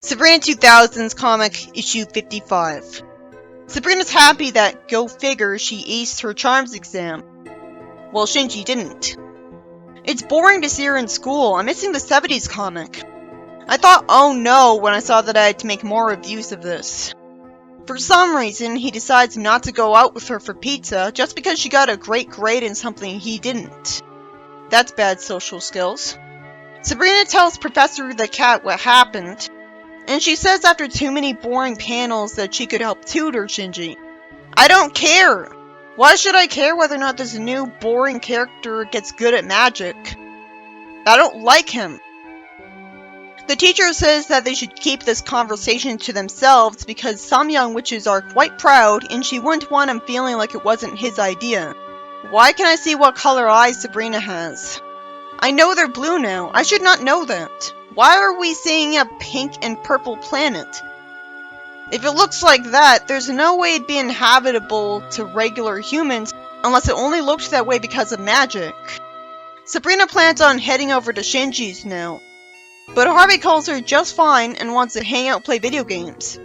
Sabrina 2000s comic issue 55. Sabrina's happy that, go figure, she aced her charms exam. Well, Shinji didn't. It's boring to see her in school. I'm missing the 70s comic. I thought, oh no, when I saw that I had to make more reviews of this. For some reason, he decides not to go out with her for pizza just because she got a great grade in something he didn't. That's bad social skills. Sabrina tells Professor the Cat what happened, and she says after too many boring panels that she could help tutor Shinji. I don't care! Why should I care whether or not this new boring character gets good at magic? I don't like him. The teacher says that they should keep this conversation to themselves because some young witches are quite proud and she wouldn't want him feeling like it wasn't his idea. Why can't I see what color eyes Sabrina has? I know they're blue now. I should not know that. Why are we seeing a pink and purple planet? If it looks like that, there's no way it'd be inhabitable to regular humans unless it only looked that way because of magic. Sabrina plans on heading over to Shinji's now, but Harvey calls her just fine and wants to hang out and play video games.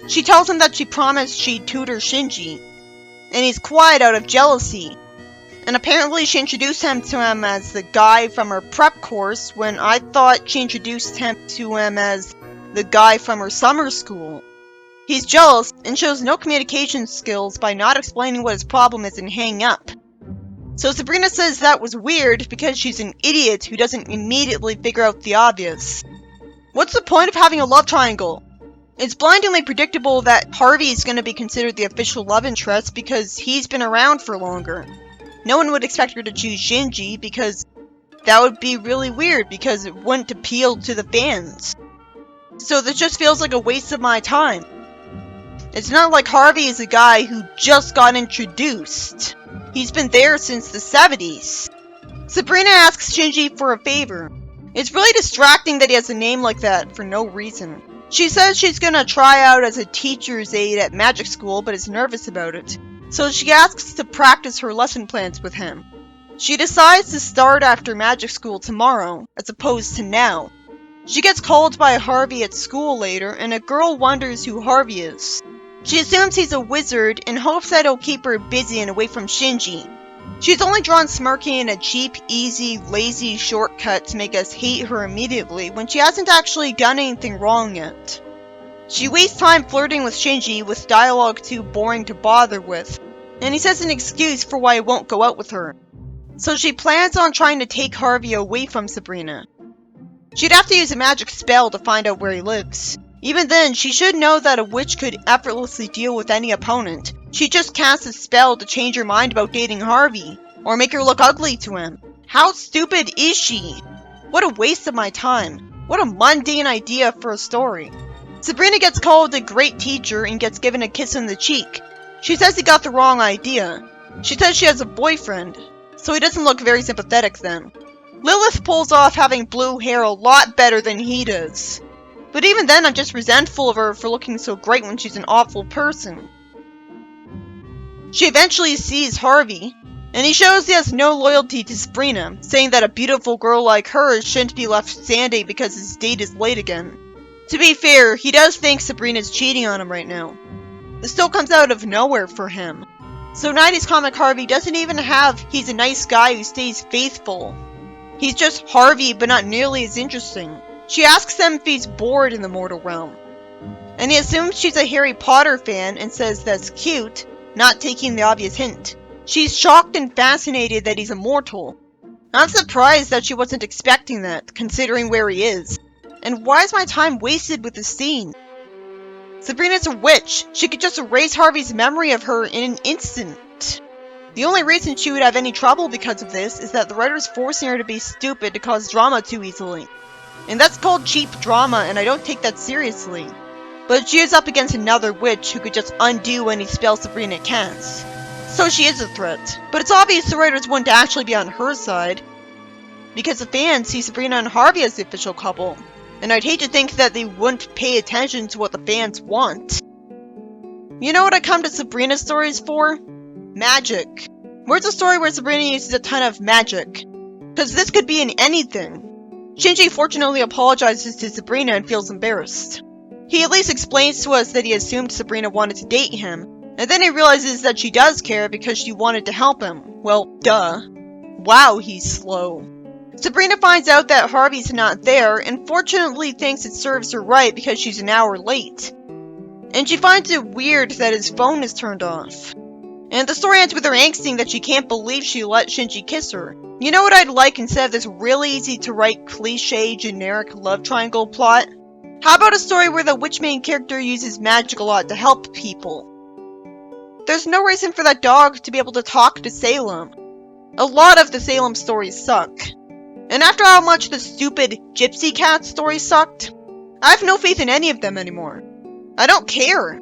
She tells him that she promised she'd tutor Shinji, and he's quiet out of jealousy. And apparently she introduced him to him as the guy from her prep course when I thought she introduced him to him as the guy from her summer school. He's jealous and shows no communication skills by not explaining what his problem is and hanging up. So Sabrina says that was weird because she's an idiot who doesn't immediately figure out the obvious. What's the point of having a love triangle? It's blindingly predictable that Harvey is going to be considered the official love interest because he's been around for longer. No one would expect her to choose Shinji because that would be really weird because it wouldn't appeal to the fans. So this just feels like a waste of my time. It's not like Harvey is a guy who just got introduced. He's been there since the 70s. Sabrina asks Shinji for a favor. It's really distracting that he has a name like that for no reason. She says she's gonna try out as a teacher's aide at magic school but is nervous about it. So she asks to practice her lesson plans with him. She decides to start after magic school tomorrow, as opposed to now. She gets called by Harvey at school later, and a girl wonders who Harvey is. She assumes he's a wizard and hopes that he'll keep her busy and away from Shinji. She's only drawn Smirky in a cheap, easy, lazy shortcut to make us hate her immediately when she hasn't actually done anything wrong yet. She wastes time flirting with Shinji with dialogue too boring to bother with, and he says an excuse for why he won't go out with her. So she plans on trying to take Harvey away from Sabrina. She'd have to use a magic spell to find out where he lives. Even then, she should know that a witch could effortlessly deal with any opponent. She just casts a spell to change her mind about dating Harvey, or make her look ugly to him. How stupid is she? What a waste of my time. What a mundane idea for a story. Sabrina gets called a great teacher and gets given a kiss on the cheek. She says he got the wrong idea. She says she has a boyfriend, so he doesn't look very sympathetic then. Lilith pulls off having blue hair a lot better than he does. But even then, I'm just resentful of her for looking so great when she's an awful person. She eventually sees Harvey, and he shows he has no loyalty to Sabrina, saying that a beautiful girl like her shouldn't be left standing because his date is late again. To be fair, he does think Sabrina's cheating on him right now. This still comes out of nowhere for him. So 90s comic Harvey doesn't even have he's a nice guy who stays faithful. He's just Harvey, but not nearly as interesting. She asks him if he's bored in the mortal realm, and he assumes she's a Harry Potter fan and says that's cute, not taking the obvious hint. She's shocked and fascinated that he's immortal. I'm surprised that she wasn't expecting that, considering where he is. And why is my time wasted with this scene? Sabrina's a witch. She could just erase Harvey's memory of her in an instant. The only reason she would have any trouble because of this is that the writer's forcing her to be stupid to cause drama too easily. And that's called cheap drama, and I don't take that seriously. But she is up against another witch who could just undo any spell Sabrina casts. So she is a threat. But it's obvious the writers wouldn't actually be on her side, because the fans see Sabrina and Harvey as the official couple. And I'd hate to think that they wouldn't pay attention to what the fans want. You know what I come to Sabrina stories for? Magic. Where's a story where Sabrina uses a ton of magic? Because this could be in anything. Shinji fortunately apologizes to Sabrina and feels embarrassed. He at least explains to us that he assumed Sabrina wanted to date him, and then he realizes that she does care because she wanted to help him. Well, duh. Wow, he's slow. Sabrina finds out that Harvey's not there, and fortunately thinks it serves her right because she's an hour late. And she finds it weird that his phone is turned off. And the story ends with her angsting that she can't believe she let Shinji kiss her. You know what I'd like instead of this really easy to write cliche generic love triangle plot? How about a story where the witch main character uses magic a lot to help people? There's no reason for that dog to be able to talk to Salem. A lot of the Salem stories suck. And after how much the stupid Gypsy Cat story sucked, I have no faith in any of them anymore. I don't care.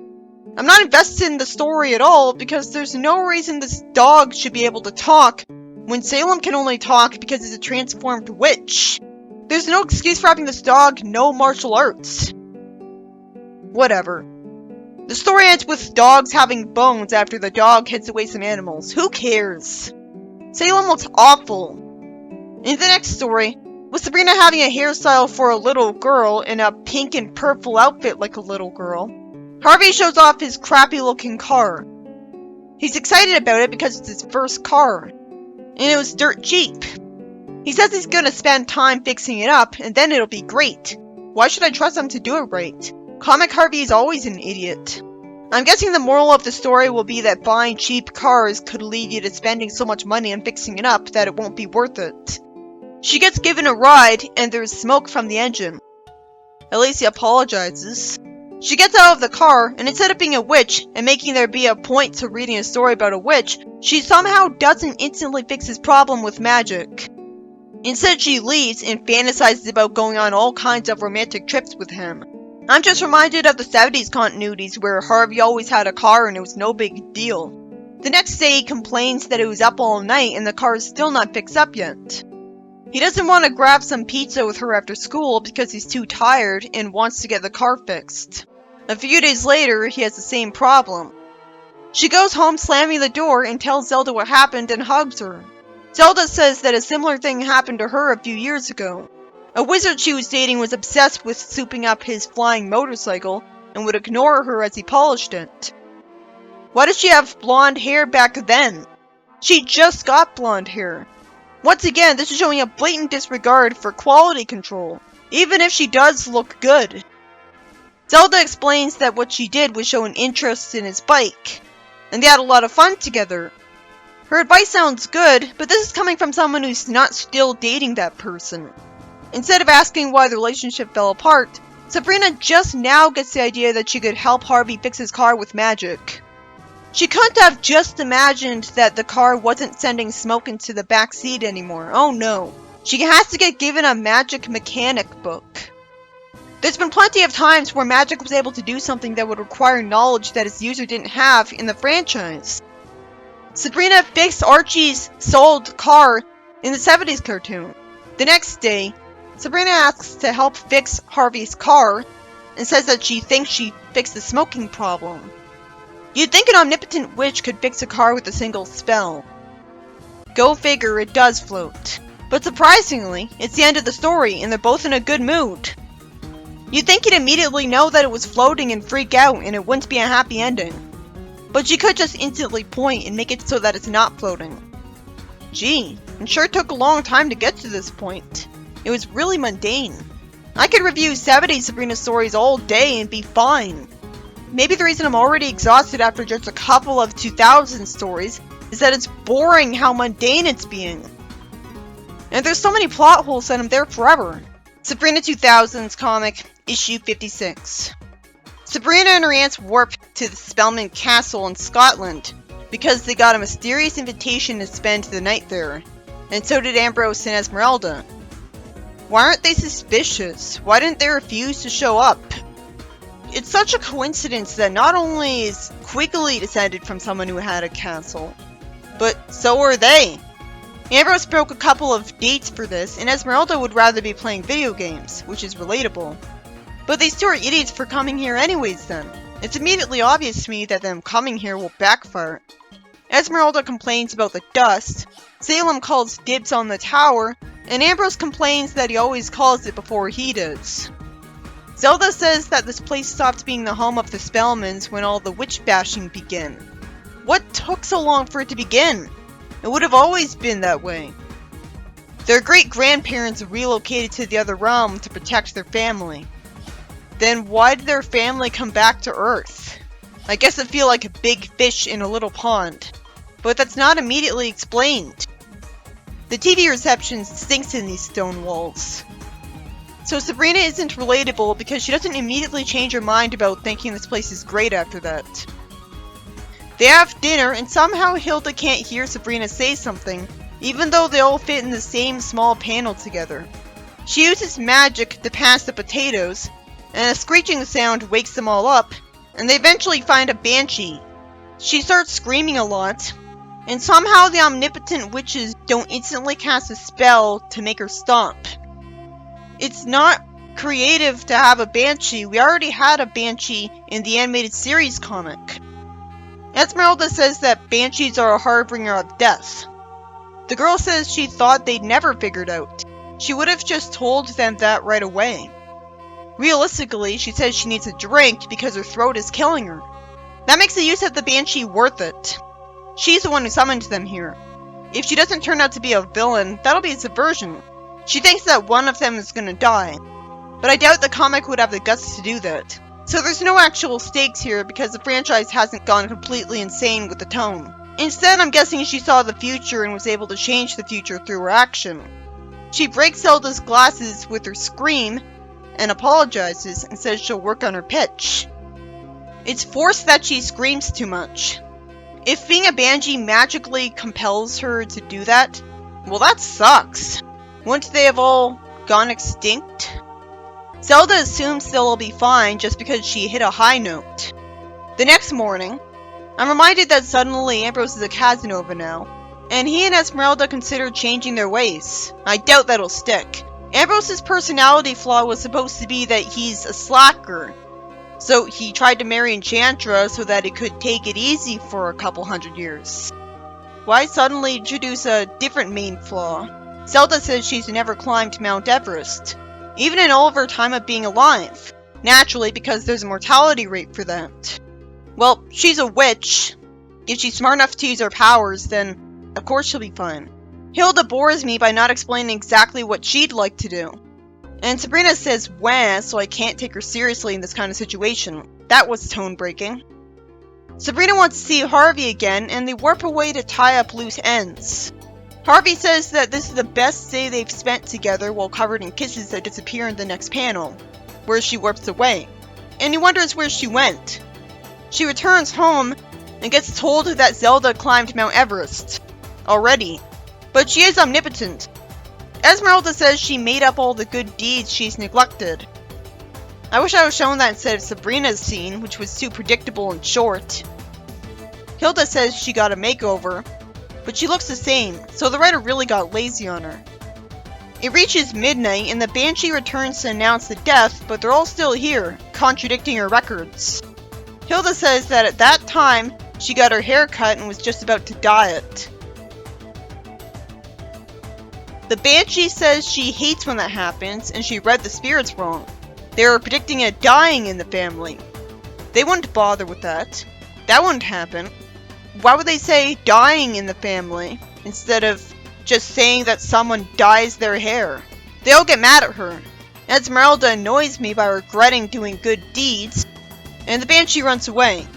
I'm not invested in the story at all because there's no reason this dog should be able to talk when Salem can only talk because he's a transformed witch. There's no excuse for having this dog know martial arts. Whatever. The story ends with dogs having bones after the dog hits away some animals. Who cares? Salem looks awful. In the next story, with Sabrina having a hairstyle for a little girl in a pink and purple outfit like a little girl, Harvey shows off his crappy looking car. He's excited about it because it's his first car, and it was dirt cheap. He says he's gonna spend time fixing it up, and then it'll be great. Why should I trust him to do it right? Comic Harvey is always an idiot. I'm guessing the moral of the story will be that buying cheap cars could lead you to spending so much money on fixing it up that it won't be worth it. She gets given a ride, and there's smoke from the engine. Alicia apologizes. She gets out of the car, and instead of being a witch and making there be a point to reading a story about a witch, she somehow doesn't instantly fix his problem with magic. Instead, she leaves and fantasizes about going on all kinds of romantic trips with him. I'm just reminded of the 70s continuities where Harvey always had a car and it was no big deal. The next day, he complains that it was up all night and the car is still not fixed up yet. He doesn't want to grab some pizza with her after school because he's too tired and wants to get the car fixed. A few days later, he has the same problem. She goes home slamming the door and tells Zelda what happened and hugs her. Zelda says that a similar thing happened to her a few years ago. A wizard she was dating was obsessed with souping up his flying motorcycle and would ignore her as he polished it. Why did she have blonde hair back then? She just got blonde hair. Once again, this is showing a blatant disregard for quality control, even if she does look good. Zelda explains that what she did was show an interest in his bike, and they had a lot of fun together. Her advice sounds good, but this is coming from someone who's not still dating that person. Instead of asking why the relationship fell apart, Sabrina just now gets the idea that she could help Harvey fix his car with magic. She couldn't have just imagined that the car wasn't sending smoke into the back seat anymore. Oh no. She has to get given a magic mechanic book. There's been plenty of times where magic was able to do something that would require knowledge that its user didn't have in the franchise. Sabrina fixed Archie's sold car in the 70s cartoon. The next day, Sabrina asks to help fix Harvey's car and says that she thinks she fixed the smoking problem. You'd think an omnipotent witch could fix a car with a single spell. Go figure, it does float. But surprisingly, it's the end of the story and they're both in a good mood. You'd think he'd immediately know that it was floating and freak out and it wouldn't be a happy ending. But she could just instantly point and make it so that it's not floating. Gee, it sure took a long time to get to this point. It was really mundane. I could review 70s Sabrina stories all day and be fine. Maybe the reason I'm already exhausted after just a couple of 2000s stories is that it's boring how mundane it's being. And there's so many plot holes that I'm there forever. Sabrina 2000s comic, issue 56. Sabrina and her aunts warp to the Spellman Castle in Scotland because they got a mysterious invitation to spend the night there, and so did Ambrose and Esmeralda. Why aren't they suspicious? Why didn't they refuse to show up? It's such a coincidence that not only is Quigley descended from someone who had a castle, but so are they. Ambrose broke a couple of dates for this, and Esmeralda would rather be playing video games, which is relatable. But these two are idiots for coming here anyways then. It's immediately obvious to me that them coming here will backfire. Esmeralda complains about the dust, Salem calls dibs on the tower, and Ambrose complains that he always calls it before he does. Zelda says that this place stopped being the home of the Spellmans when all the witch bashing began. What took so long for it to begin? It would have always been that way. Their great-grandparents relocated to the other realm to protect their family. Then why did their family come back to Earth? I guess it feel like a big fish in a little pond. But that's not immediately explained. The TV reception stinks in these stone walls. So Sabrina isn't relatable because she doesn't immediately change her mind about thinking this place is great after that. They have dinner and somehow Hilda can't hear Sabrina say something, even though they all fit in the same small panel together. She uses magic to pass the potatoes, and a screeching sound wakes them all up, and they eventually find a banshee. She starts screaming a lot, and somehow the omnipotent witches don't instantly cast a spell to make her stop. It's not creative to have a banshee. We already had a banshee in the animated series comic. Esmeralda says that banshees are a harbinger of death. The girl says she thought they'd never figured out. She would have just told them that right away. Realistically, she says she needs a drink because her throat is killing her. That makes the use of the banshee worth it. She's the one who summoned them here. If she doesn't turn out to be a villain, that'll be a subversion. She thinks that one of them is gonna die, but I doubt the comic would have the guts to do that. So there's no actual stakes here because the franchise hasn't gone completely insane with the tone. Instead, I'm guessing she saw the future and was able to change the future through her action. She breaks Zelda's glasses with her scream and apologizes and says she'll work on her pitch. It's forced that she screams too much. If being a banshee magically compels her to do that, well, that sucks. Wouldn't they have all gone extinct? Zelda assumes they'll all be fine just because she hit a high note. The next morning, I'm reminded that suddenly Ambrose is a Casanova now, and he and Esmeralda consider changing their ways. I doubt that'll stick. Ambrose's personality flaw was supposed to be that he's a slacker, so he tried to marry Enchantra so that it could take it easy for a couple hundred years. Why suddenly introduce a different main flaw? Zelda says she's never climbed Mount Everest, even in all of her time of being alive. Naturally, because there's a mortality rate for that. Well, she's a witch. If she's smart enough to use her powers, then of course she'll be fine. Hilda bores me by not explaining exactly what she'd like to do. And Sabrina says wah, so I can't take her seriously in this kind of situation. That was tone-breaking. Sabrina wants to see Harvey again, and they warp away to tie up loose ends. Harvey says that this is the best day they've spent together while covered in kisses that disappear in the next panel, where she warps away. And he wonders where she went. She returns home and gets told that Zelda climbed Mount Everest already, but she is omnipotent. Esmeralda says she made up all the good deeds she's neglected. I wish I was shown that instead of Sabrina's scene, which was too predictable and short. Hilda says she got a makeover, but she looks the same, so the writer really got lazy on her. It reaches midnight and the Banshee returns to announce the death, but they're all still here, contradicting her records. Hilda says that at that time, she got her hair cut and was just about to dye it. The Banshee says she hates when that happens, and she read the spirits wrong. They were predicting a dying in the family. They wouldn't bother with that. That wouldn't happen. Why would they say dying in the family, instead of just saying that someone dyes their hair? They all get mad at her. Esmeralda annoys me by regretting doing good deeds, and the Banshee runs away.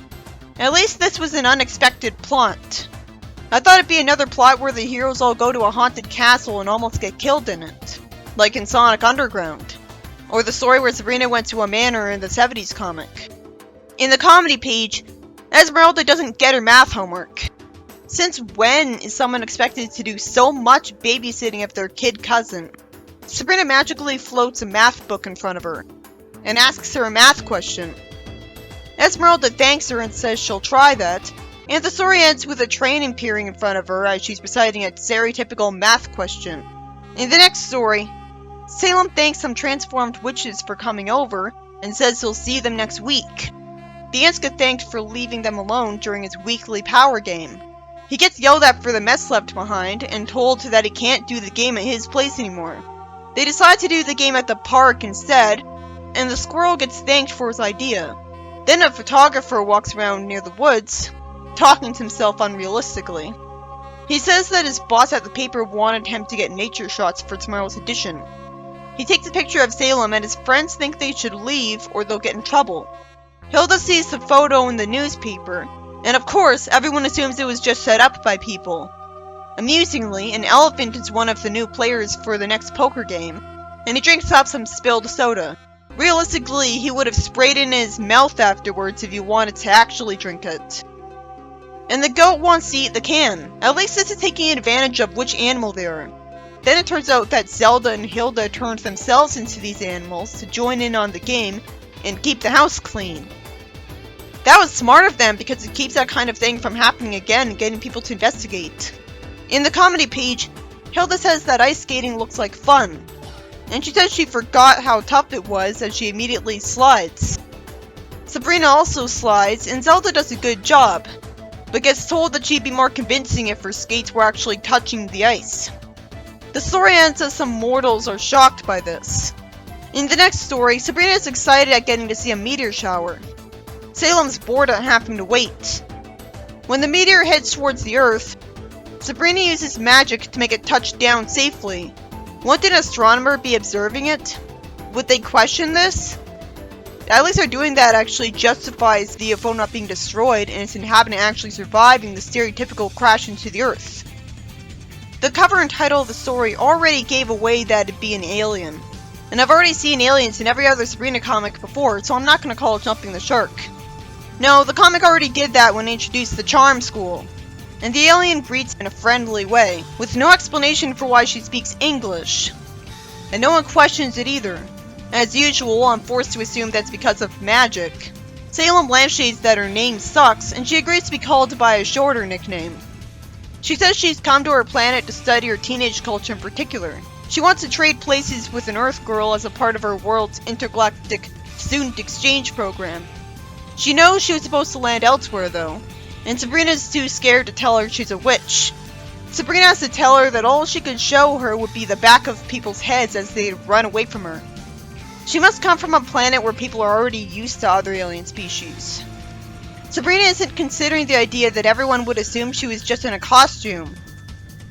At least this was an unexpected plot. I thought it'd be another plot where the heroes all go to a haunted castle and almost get killed in it, like in Sonic Underground, or the story where Sabrina went to a manor in the 70s comic. In the comedy page, Esmeralda doesn't get her math homework. Since when is someone expected to do so much babysitting of their kid cousin? Sabrina magically floats a math book in front of her, and asks her a math question. Esmeralda thanks her and says she'll try that, and the story ends with a train appearing in front of her as she's reciting a stereotypical math question. In the next story, Salem thanks some transformed witches for coming over, and says he'll see them next week. The ants get thanked for leaving them alone during his weekly power game. He gets yelled at for the mess left behind, and told that he can't do the game at his place anymore. They decide to do the game at the park instead, and the squirrel gets thanked for his idea. Then a photographer walks around near the woods, talking to himself unrealistically. He says that his boss at the paper wanted him to get nature shots for tomorrow's edition. He takes a picture of Salem and his friends think they should leave or they'll get in trouble. Hilda sees the photo in the newspaper, and of course everyone assumes it was just set up by people. Amusingly, an elephant is one of the new players for the next poker game, and he drinks up some spilled soda. Realistically, he would have sprayed it in his mouth afterwards if he wanted to actually drink it. And the goat wants to eat the can. At least this is taking advantage of which animal they are. Then it turns out that Zelda and Hilda turned themselves into these animals to join in on the game and keep the house clean. That was smart of them because it keeps that kind of thing from happening again and getting people to investigate. In the comedy page, Hilda says that ice skating looks like fun, and she says she forgot how tough it was as she immediately slides. Sabrina also slides, and Zelda does a good job, but gets told that she'd be more convincing if her skates were actually touching the ice. The story ends as some mortals are shocked by this. In the next story, Sabrina is excited at getting to see a meteor shower. Salem's bored at having to wait. When the meteor heads towards the Earth, Sabrina uses magic to make it touch down safely. Won't an astronomer be observing it? Would they question this? At least they're doing that actually justifies the UFO not being destroyed and its inhabitant actually surviving the stereotypical crash into the Earth. The cover and title of the story already gave away that it'd be an alien. And I've already seen aliens in every other Sabrina comic before, so I'm not going to call it jumping the shark. No, the comic already did that when it introduced the Charm School. And the alien greets in a friendly way, with no explanation for why she speaks English. And no one questions it either. As usual, I'm forced to assume that's because of magic. Salem lampshades that her name sucks, and she agrees to be called by a shorter nickname. She says she's come to her planet to study her teenage culture in particular. She wants to trade places with an Earth girl as a part of her world's intergalactic student exchange program. She knows she was supposed to land elsewhere though, and Sabrina's too scared to tell her she's a witch. Sabrina has to tell her that all she could show her would be the back of people's heads as they run away from her. She must come from a planet where people are already used to other alien species. Sabrina isn't considering the idea that everyone would assume she was just in a costume,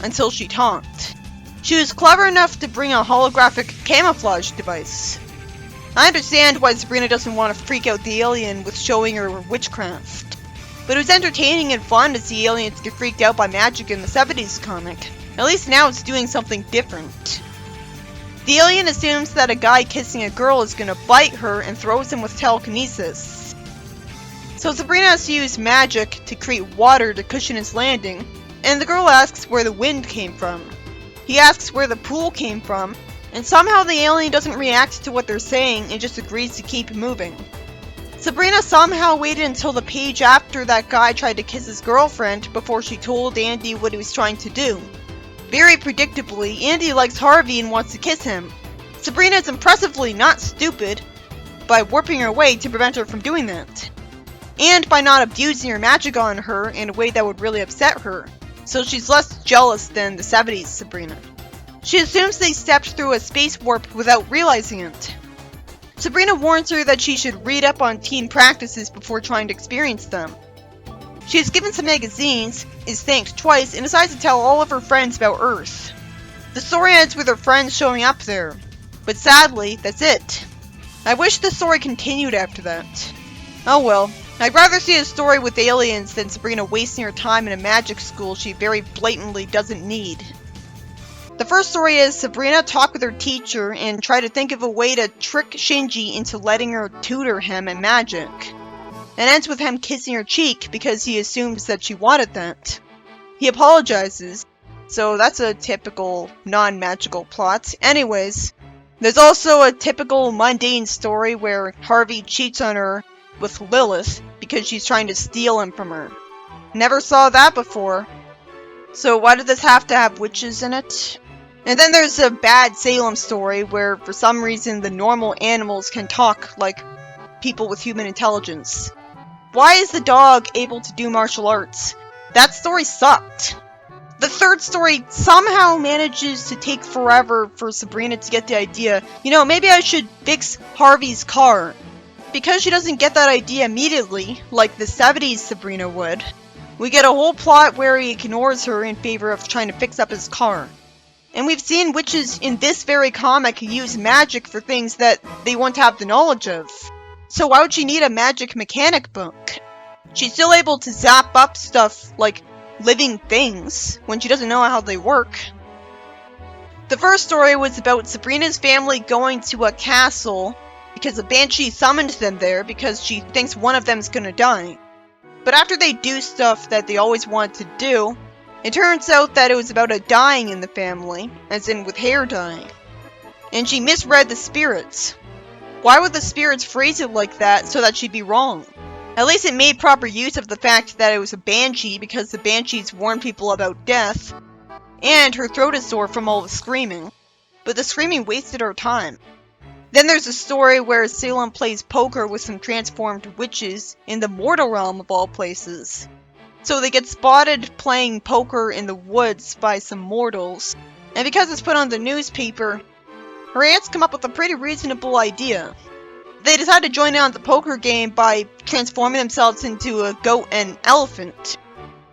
until she talked. She was clever enough to bring a holographic camouflage device. I understand why Sabrina doesn't want to freak out the alien with showing her witchcraft. But it was entertaining and fun to see aliens get freaked out by magic in the 70s comic. At least now it's doing something different. The alien assumes that a guy kissing a girl is gonna bite her and throws him with telekinesis. So Sabrina has to use magic to create water to cushion his landing, and the girl asks where the wind came from. He asks where the pool came from, and somehow the alien doesn't react to what they're saying and just agrees to keep moving. Sabrina somehow waited until the page after that guy tried to kiss his girlfriend before she told Andy what he was trying to do. Very predictably, Andy likes Harvey and wants to kiss him. Sabrina is impressively not stupid by warping her way to prevent her from doing that. And by not abusing her magic on her in a way that would really upset her, so she's less jealous than the 70s Sabrina. She assumes they stepped through a space warp without realizing it. Sabrina warns her that she should read up on teen practices before trying to experience them. She is given some magazines, is thanked twice, and decides to tell all of her friends about Earth. The story ends with her friends showing up there, but sadly, that's it. I wish the story continued after that. Oh well, I'd rather see a story with aliens than Sabrina wasting her time in a magic school she very blatantly doesn't need. The first story is Sabrina talk with her teacher and try to think of a way to trick Shinji into letting her tutor him in magic. It ends with him kissing her cheek because he assumes that she wanted that. He apologizes, so that's a typical non-magical plot. Anyways, there's also a typical mundane story where Harvey cheats on her with Lilith because she's trying to steal him from her. Never saw that before. So why did this have to have witches in it? And then there's a bad Salem story where for some reason the normal animals can talk like people with human intelligence. Why is the dog able to do martial arts? That story sucked. The third story somehow manages to take forever for Sabrina to get the idea, maybe I should fix Harvey's car. Because she doesn't get that idea immediately, like the 70s Sabrina would, we get a whole plot where he ignores her in favor of trying to fix up his car. And we've seen witches in this very comic use magic for things that they won't have the knowledge of. So why would she need a magic mechanic book? She's still able to zap up stuff like living things when she doesn't know how they work. The first story was about Sabrina's family going to a castle because a banshee summoned them there because she thinks one of them's gonna die. But after they do stuff that they always wanted to do, it turns out that it was about a dying in the family, as in with hair dyeing. And she misread the spirits. Why would the spirits phrase it like that so that she'd be wrong? At least it made proper use of the fact that it was a banshee because the banshees warn people about death, and her throat is sore from all the screaming. But the screaming wasted her time. Then there's a story where Salem plays poker with some transformed witches in the mortal realm of all places. So they get spotted playing poker in the woods by some mortals. And because it's put on the newspaper, her aunts come up with a pretty reasonable idea. They decide to join in on the poker game by transforming themselves into a goat and elephant.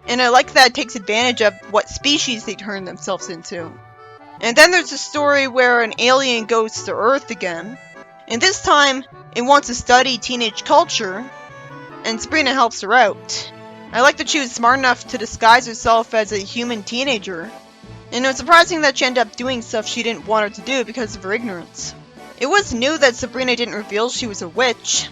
And I like that it takes advantage of what species they turn themselves into. And then there's a story where an alien goes to Earth again. And this time, it wants to study teenage culture, and Sabrina helps her out. I like that she was smart enough to disguise herself as a human teenager. And it was surprising that she ended up doing stuff she didn't want her to do because of her ignorance. It was new that Sabrina didn't reveal she was a witch,